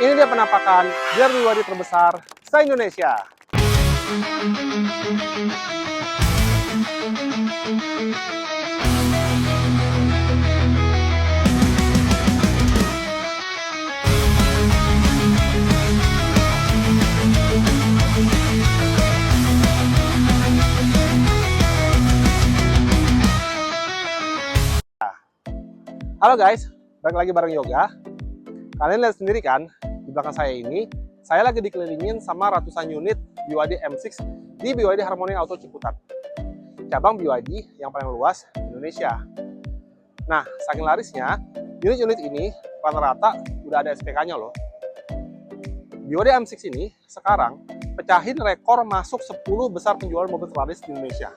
Ini dia penampakan gear BYD terbesar se-Indonesia. Halo guys, balik lagi bareng Yoga. Kalian lihat sendiri kan, di belakang saya ini, saya lagi dikelilingin sama ratusan unit BYD M6 di BYD Harmony Auto Ciputat, cabang BYD yang paling luas di Indonesia. Nah, saking larisnya, unit-unit ini rata-rata udah ada SPK-nya loh. BYD M6 ini sekarang pecahin rekor masuk 10 besar penjualan mobil terlaris di Indonesia.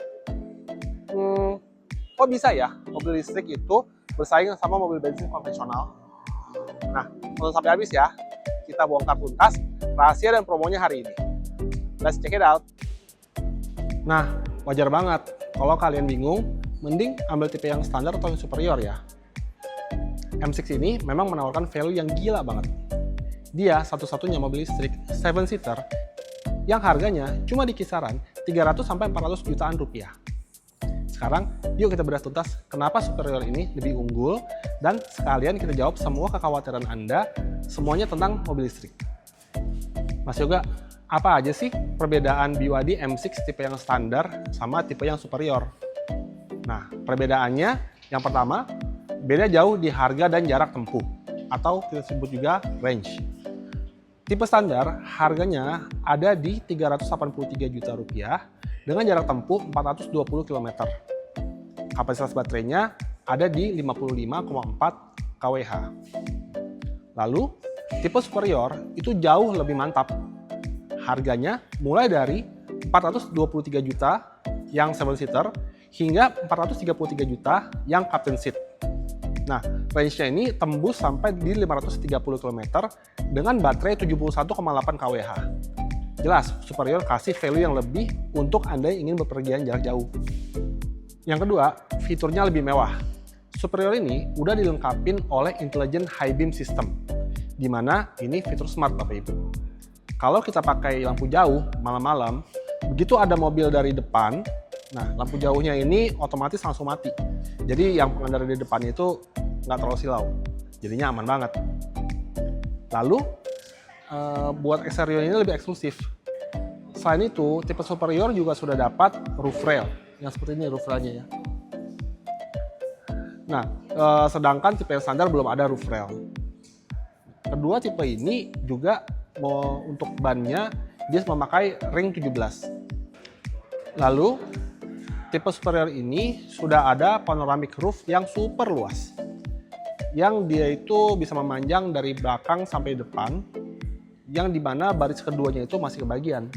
Kok bisa ya mobil listrik itu bersaing sama mobil bensin konvensional? Nah, tonton sampai habis ya. Kita bongkar tuntas rahasia dan promonya hari ini. Let's check it out. Nah, wajar banget kalau kalian bingung, mending ambil tipe yang standar atau yang superior ya. M6 ini memang menawarkan value yang gila banget. Dia satu-satunya mobil listrik 7-seater yang harganya cuma di kisaran 300-400 jutaan rupiah. Sekarang, yuk kita bedah tuntas kenapa superior ini lebih unggul, dan sekalian kita jawab semua kekhawatiran Anda, semuanya tentang mobil listrik. Mas Yoga, apa aja sih perbedaan BYD M6 tipe yang standar sama tipe yang superior? Nah, perbedaannya yang pertama, beda jauh di harga dan jarak tempuh, atau kita sebut juga range. Tipe standar harganya ada di 383 juta rupiah, dengan jarak tempuh 420 km. Kapasitas baterainya ada di 55,4 kWh. Lalu, tipe superior itu jauh lebih mantap. Harganya mulai dari 423 juta yang 7-seater hingga 433 juta yang captain seat. Nah, range-nya ini tembus sampai di 530 km dengan baterai 71,8 kWh. Jelas, superior kasih value yang lebih untuk Anda yang ingin bepergian jarak jauh. Yang kedua, fiturnya lebih mewah. Superior ini udah dilengkapin oleh Intelligent High Beam System, di mana ini fitur smart Bapak Ibu. Kalau kita pakai lampu jauh malam-malam, begitu ada mobil dari depan, nah lampu jauhnya ini otomatis langsung mati. Jadi yang pengendara di depan itu nggak terlalu silau, jadinya aman banget. Lalu, buat eksterior ini lebih eksklusif. Selain itu, tipe superior juga sudah dapat roof rail, yang seperti ini roof railnya ya. Nah, sedangkan tipe yang standar belum ada roof rail. Kedua tipe ini juga untuk bannya dia memakai ring 17. Lalu, tipe superior ini sudah ada panoramic roof yang super luas, yang dia itu bisa memanjang dari belakang sampai depan, yang dimana baris keduanya itu masih kebagian.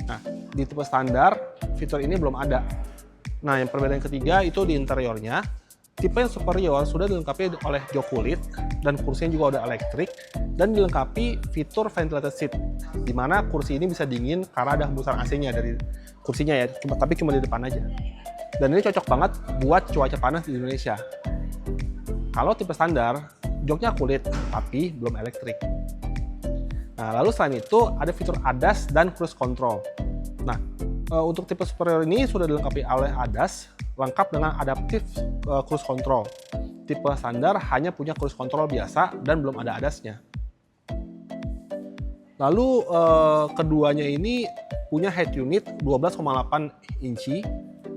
Nah, di tipe standar, fitur ini belum ada. Nah, yang perbedaan ketiga itu di interiornya. Tipe yang superior sudah dilengkapi oleh jok kulit, dan kursinya juga udah elektrik, dan dilengkapi fitur ventilated seat, di mana kursi ini bisa dingin karena ada hembusan AC-nya dari kursinya ya, tapi cuma di depan aja. Dan ini cocok banget buat cuaca panas di Indonesia. Kalau tipe standar, joknya kulit, tapi belum elektrik. Nah, lalu selain itu ada fitur ADAS dan cruise control. Nah, untuk tipe superior ini sudah dilengkapi oleh ADAS, lengkap dengan adaptive cruise control. Tipe standar hanya punya cruise control biasa dan belum ada ADAS-nya. Lalu keduanya ini punya head unit 12,8 inci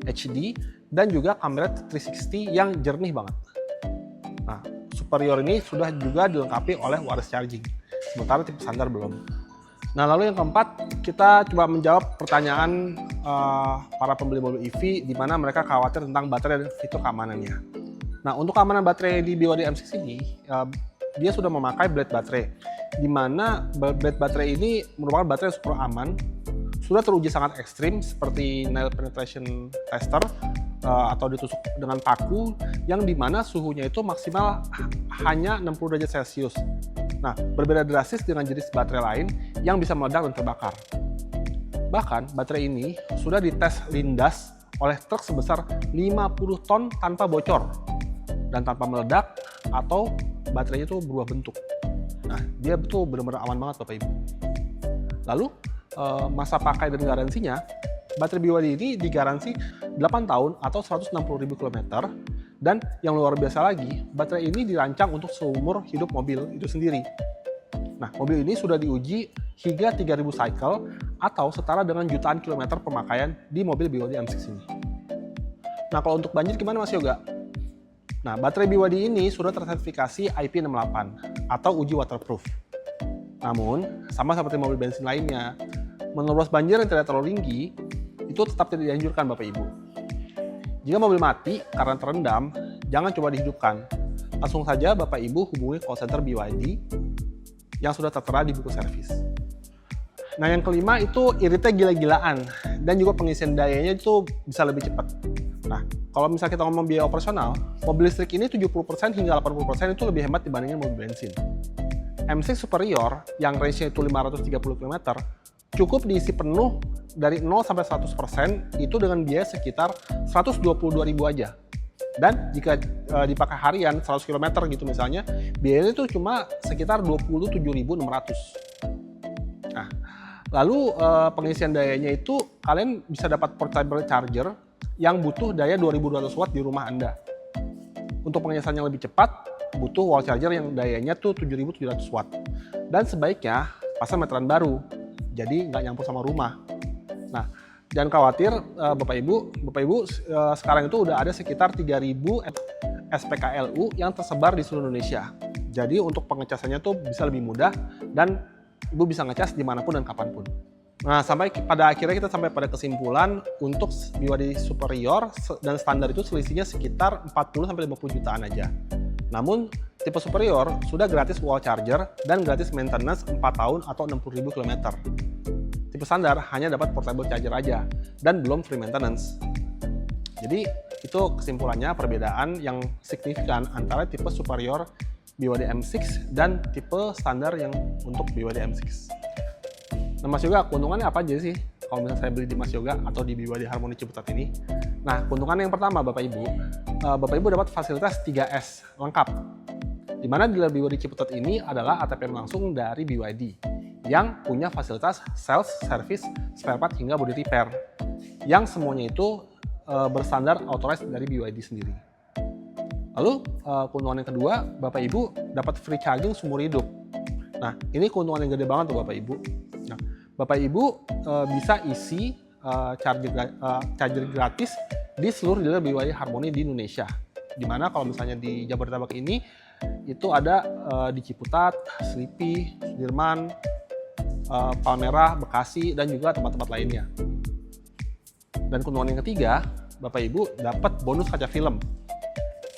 HD dan juga kamera 360 yang jernih banget. Nah, superior ini sudah juga dilengkapi oleh wireless charging, sementara tipe standar belum. Nah, lalu yang keempat, kita coba menjawab pertanyaan para pembeli mobil EV di mana mereka khawatir tentang baterai dan fitur keamanannya. Nah, untuk keamanan baterai di BYD M6 ini, dia sudah memakai blade baterai, di mana blade baterai ini merupakan baterai yang super aman, sudah teruji sangat ekstrim seperti nail penetration tester, atau ditusuk dengan paku, yang dimana suhunya itu maksimal hanya 60 derajat Celcius. Nah, berbeda drastis dengan jenis baterai lain yang bisa meledak dan terbakar. Bahkan, baterai ini sudah dites lindas oleh truk sebesar 50 ton tanpa bocor dan tanpa meledak atau baterainya itu berubah bentuk. Nah, Nah, dia betul benar-benar aman banget Bapak Ibu. Lalu masa pakai dan garansinya, baterai BYD ini digaransi 8 tahun atau 160.000 km. Dan yang luar biasa lagi, baterai ini dirancang untuk seumur hidup mobil itu sendiri. Nah, mobil ini sudah diuji hingga 3.000 cycle atau setara dengan jutaan kilometer pemakaian di mobil BYD M6 ini. Nah, kalau untuk banjir gimana Mas Yoga? Nah, baterai BYD ini sudah tersertifikasi IP68 atau uji waterproof. Namun, sama seperti mobil bensin lainnya, menerobos banjir yang tidak terlalu tinggi, itu tetap tidak dianjurkan Bapak Ibu. Jika mobil mati karena terendam, jangan coba dihidupkan. Langsung saja Bapak Ibu hubungi call center BYD yang sudah tertera di buku servis. Nah, yang kelima itu iritnya gila-gilaan dan juga pengisian dayanya itu bisa lebih cepat. Nah, kalau misalnya kita ngomong biaya operasional, mobil listrik ini 70% hingga 80% itu lebih hemat dibandingin mobil bensin. M6 Superior yang range-nya itu 530 km cukup diisi penuh dari 0 sampai 100% itu dengan biaya sekitar 122.000 aja. Dan jika dipakai harian 100 km gitu misalnya, biayanya itu cuma sekitar 27.600. Nah, lalu pengisian dayanya itu kalian bisa dapat portable charger yang butuh daya 2200 watt di rumah Anda. Untuk pengecasan yang lebih cepat, butuh wall charger yang dayanya tuh 7700 watt. Dan sebaiknya pasang meteran baru, jadi nggak nyampur sama rumah. Nah, jangan khawatir Bapak Ibu sekarang itu udah ada sekitar 3000 SPKLU yang tersebar di seluruh Indonesia. Jadi untuk pengecasannya tuh bisa lebih mudah dan Ibu bisa ngecas dimanapun dan kapanpun. Nah, sampai pada akhirnya kita sampai pada kesimpulan untuk BYD Superior dan standar itu selisihnya sekitar 40-50 jutaan aja. Namun, tipe Superior sudah gratis wall charger dan gratis maintenance 4 tahun atau 60.000 km. Tipe standar hanya dapat portable charger aja dan belum free maintenance. Jadi, itu kesimpulannya perbedaan yang signifikan antara tipe Superior BYD M6 dan tipe standar yang untuk BYD M6. Nah, Mas Yoga, keuntungannya apa aja sih kalau misalnya saya beli di Mas Yoga atau di BYD Harmoni Ciputat ini? Nah, keuntungan yang pertama Bapak Ibu dapat fasilitas 3S lengkap. Di mana dealer BYD Ciputat ini adalah ATP langsung dari BYD yang punya fasilitas sales, service, spare part hingga body repair. Yang semuanya itu berstandar authorized dari BYD sendiri. Lalu keuntungan yang kedua, Bapak Ibu dapat free charging seumur hidup. Nah, ini keuntungan yang gede banget tuh Bapak Ibu. Nah, Bapak Ibu bisa isi charger gratis di seluruh dealer BYD Harmoni di Indonesia. Dimana kalau misalnya di Jabodetabek ini itu ada di Ciputat, Selipi, Sudirman, Palmerah, Bekasi, dan juga tempat-tempat lainnya. Dan keuntungan yang ketiga, Bapak Ibu dapat bonus kaca film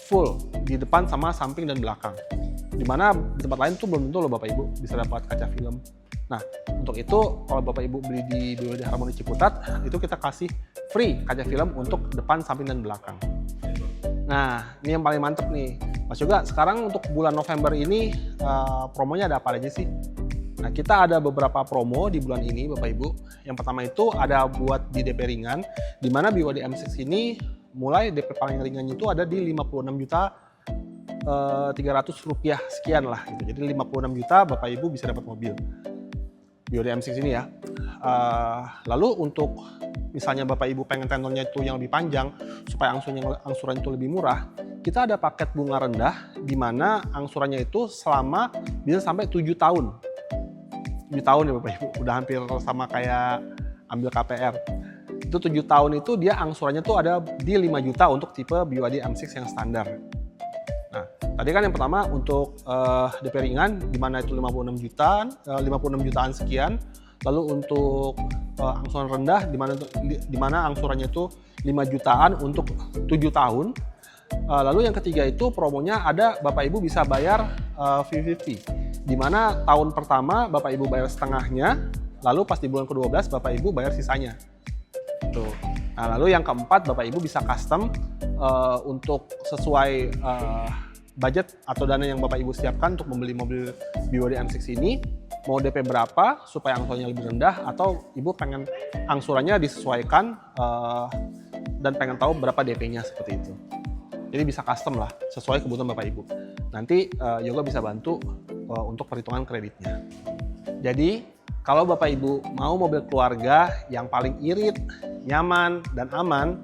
full di depan sama samping dan belakang. Dimana di tempat lain tuh belum tentu loh Bapak Ibu bisa dapat kaca film. Nah, untuk itu kalau Bapak Ibu beli di BYD Harmoni Ciputat, itu kita kasih free kaca film untuk depan, samping, dan belakang. Nah, ini yang paling mantep nih. Mas Yoga, sekarang untuk bulan November ini promonya ada apa aja sih? Nah, kita ada beberapa promo di bulan ini Bapak Ibu. Yang pertama itu ada buat di DP ringan, di mana BYD M6 ini mulai DP paling ringannya itu ada di 56 juta 300 rupiah sekian lah gitu. Jadi 56 juta Bapak Ibu bisa dapat mobil BYD M6 ini ya. Lalu untuk misalnya Bapak Ibu pengen tenurnya itu yang lebih panjang supaya angsuran itu lebih murah, kita ada paket bunga rendah di mana angsurannya itu selama bisa sampai 7 tahun. 7 tahun ya Bapak Ibu, udah hampir sama kayak ambil KPR. Itu 7 tahun itu dia angsurannya tuh ada di 5 juta untuk tipe BYD M6 yang standar. Nah, tadi kan yang pertama untuk DP ringan di mana itu 56 jutaan sekian. Lalu untuk angsuran rendah di mana angsurannya itu 5 jutaan untuk 7 tahun. Lalu yang ketiga itu promonya ada Bapak Ibu bisa bayar 50-50. Di mana tahun pertama Bapak Ibu bayar setengahnya, lalu pas di bulan ke-12 Bapak Ibu bayar sisanya. Tuh. Nah, lalu yang keempat Bapak Ibu bisa custom untuk sesuai budget atau dana yang Bapak Ibu siapkan untuk membeli mobil BYD M6 ini. Mau DP berapa supaya angsurannya lebih rendah, atau Ibu pengen angsurannya disesuaikan dan pengen tahu berapa DP-nya seperti itu. Jadi bisa custom lah, sesuai kebutuhan Bapak Ibu. Nanti Yoga bisa bantu untuk perhitungan kreditnya. Jadi, kalau Bapak Ibu mau mobil keluarga yang paling irit, nyaman, dan aman,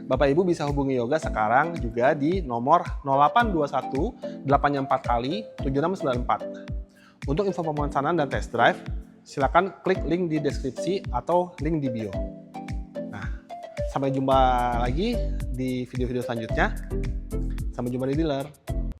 Bapak Ibu bisa hubungi Yoga sekarang juga di nomor 0821 84 kali 7694. Untuk info pemesanan dan test drive, silakan klik link di deskripsi atau link di bio. Nah, sampai jumpa lagi di video-video selanjutnya. Sampai jumpa di dealer.